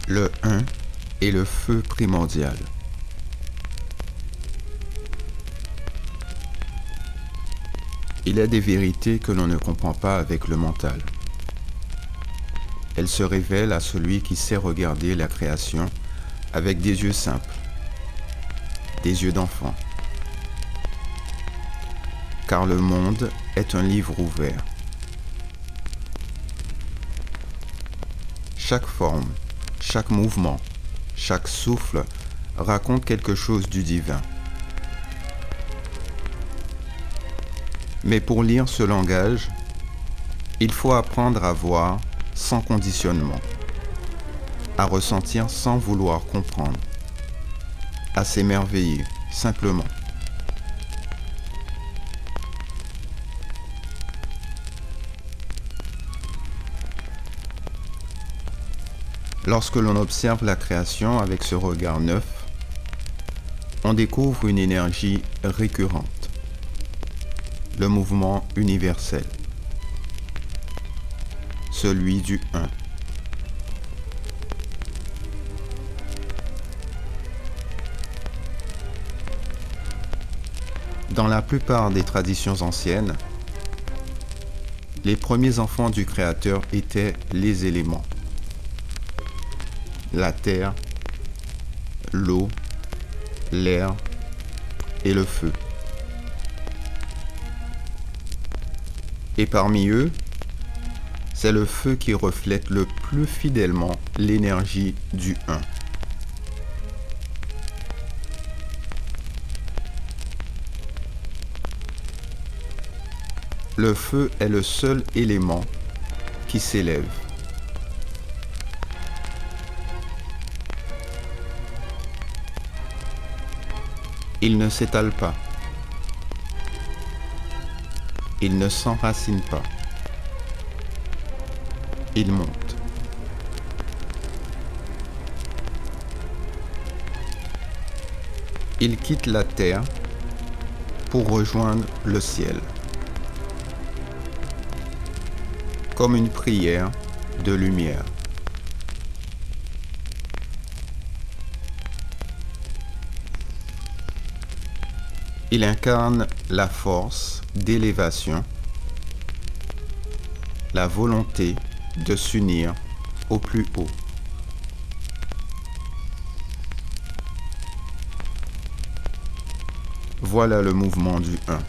Le un est le feu primordial. Il y a des vérités que l'on ne comprend pas avec le mental. Elles se révèlent à celui qui sait regarder la création avec des yeux simples, des yeux d'enfant. Car le monde est un livre ouvert. Chaque forme, chaque mouvement, chaque souffle raconte quelque chose du divin. Mais pour lire ce langage, il faut apprendre à voir sans conditionnement, à ressentir sans vouloir comprendre, à s'émerveiller simplement. Lorsque l'on observe la création avec ce regard neuf, on découvre une énergie récurrente, le mouvement universel, celui du un. Dans la plupart des traditions anciennes, les premiers enfants du Créateur étaient les éléments. La terre, l'eau, l'air et le feu. Et parmi eux, c'est le feu qui reflète le plus fidèlement l'énergie du un. Le feu est le seul élément qui s'élève. Il ne s'étale pas. Il ne s'enracine pas. Il monte. Il quitte la terre pour rejoindre le ciel. Comme une prière de lumière. Il incarne la force d'élévation, la volonté de s'unir au plus haut. Voilà le mouvement du un.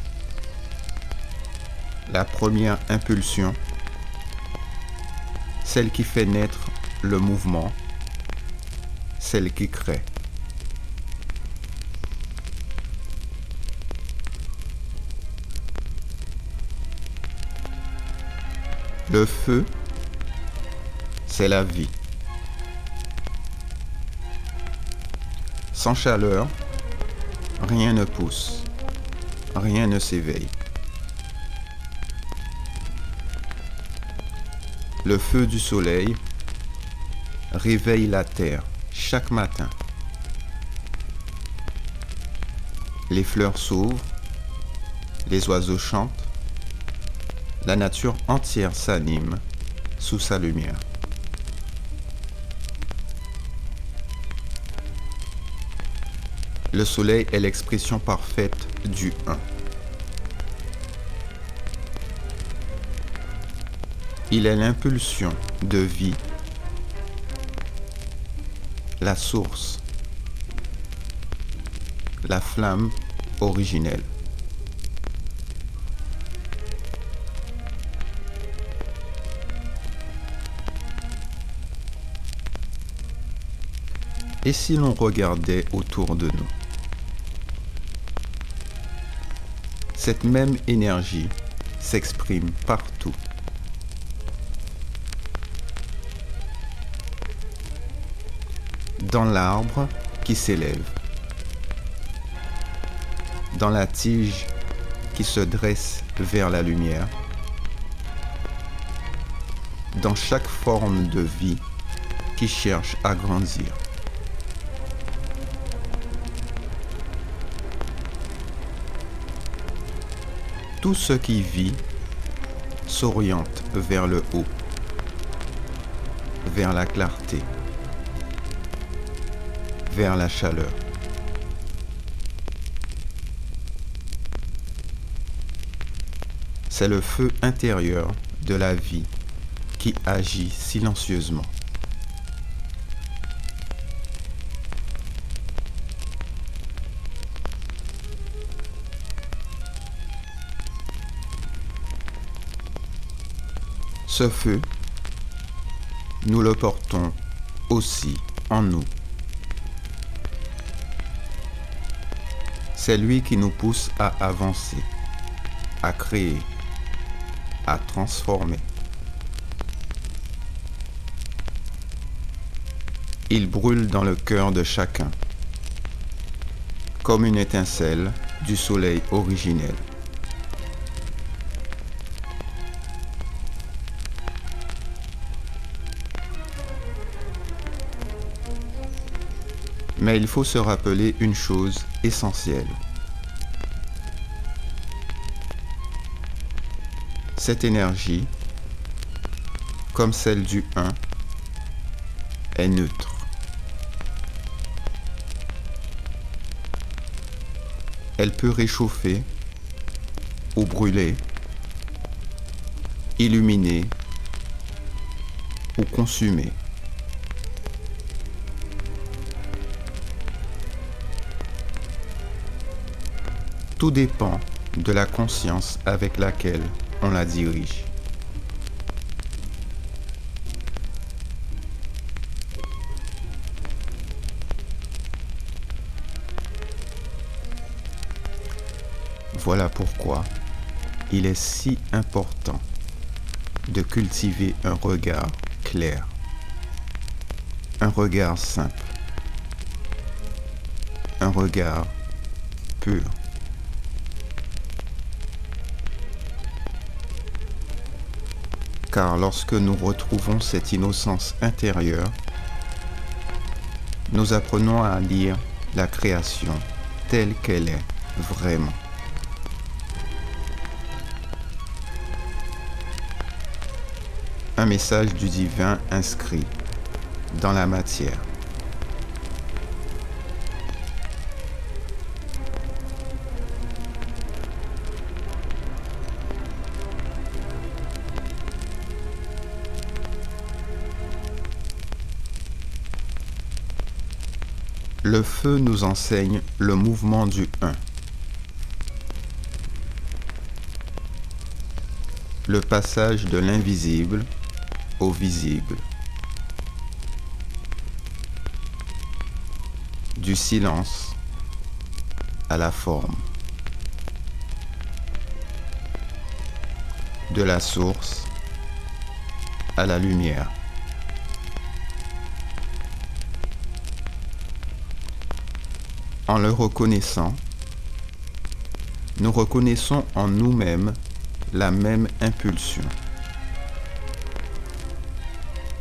La première impulsion, celle qui fait naître le mouvement, celle qui crée. Le feu, c'est la vie. Sans chaleur, rien ne pousse, rien ne s'éveille. Le feu du soleil réveille la terre chaque matin. Les fleurs s'ouvrent, les oiseaux chantent, la nature entière s'anime sous sa lumière. Le soleil est l'expression parfaite du un. Il est l'impulsion de vie, la source, la flamme originelle. Et si l'on regardait autour de nous? Cette même énergie s'exprime partout. Dans l'arbre qui s'élève, dans la tige qui se dresse vers la lumière, dans chaque forme de vie qui cherche à grandir. Tout ce qui vit s'oriente vers le haut, vers la clarté, vers la chaleur. C'est le feu intérieur de la vie qui agit silencieusement. Ce feu, nous le portons aussi en nous. C'est lui qui nous pousse à avancer, à créer, à transformer. Il brûle dans le cœur de chacun, comme une étincelle du soleil originel. Mais il faut se rappeler une chose essentielle. Cette énergie, comme celle du 1, est neutre. Elle peut réchauffer ou brûler, illuminer ou consumer. Tout dépend de la conscience avec laquelle on la dirige. Voilà pourquoi il est si important de cultiver un regard clair, un regard simple, un regard pur. Car lorsque nous retrouvons cette innocence intérieure, nous apprenons à lire la création telle qu'elle est vraiment. Un message du divin inscrit dans la matière. Le feu nous enseigne le mouvement du 1. Le passage de l'invisible au visible. Du silence à la forme. De la source à la lumière. En le reconnaissant, nous reconnaissons en nous-mêmes la même impulsion,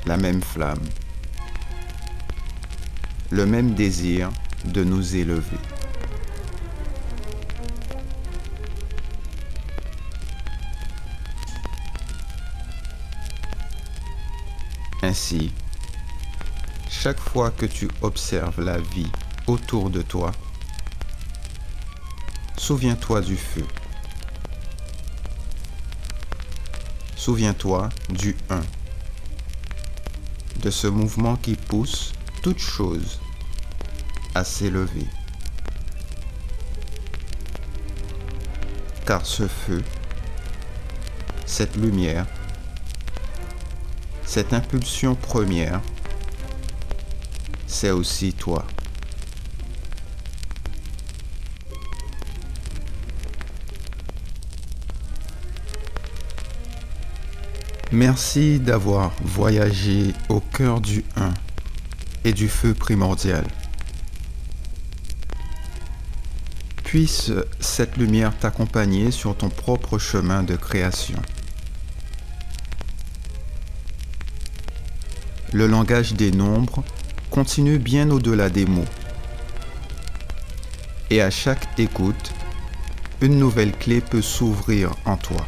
la même flamme, le même désir de nous élever. Ainsi, chaque fois que tu observes la vie autour de toi, souviens-toi du feu. Souviens-toi du 1, de ce mouvement qui pousse toute chose à s'élever. Car ce feu, cette lumière, cette impulsion première, c'est aussi toi. Merci d'avoir voyagé au cœur du 1 et du feu primordial. Puisse cette lumière t'accompagner sur ton propre chemin de création. Le langage des nombres continue bien au-delà des mots. Et à chaque écoute, une nouvelle clé peut s'ouvrir en toi.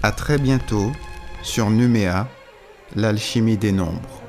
À très bientôt sur Numéa, L'alchimie des nombres.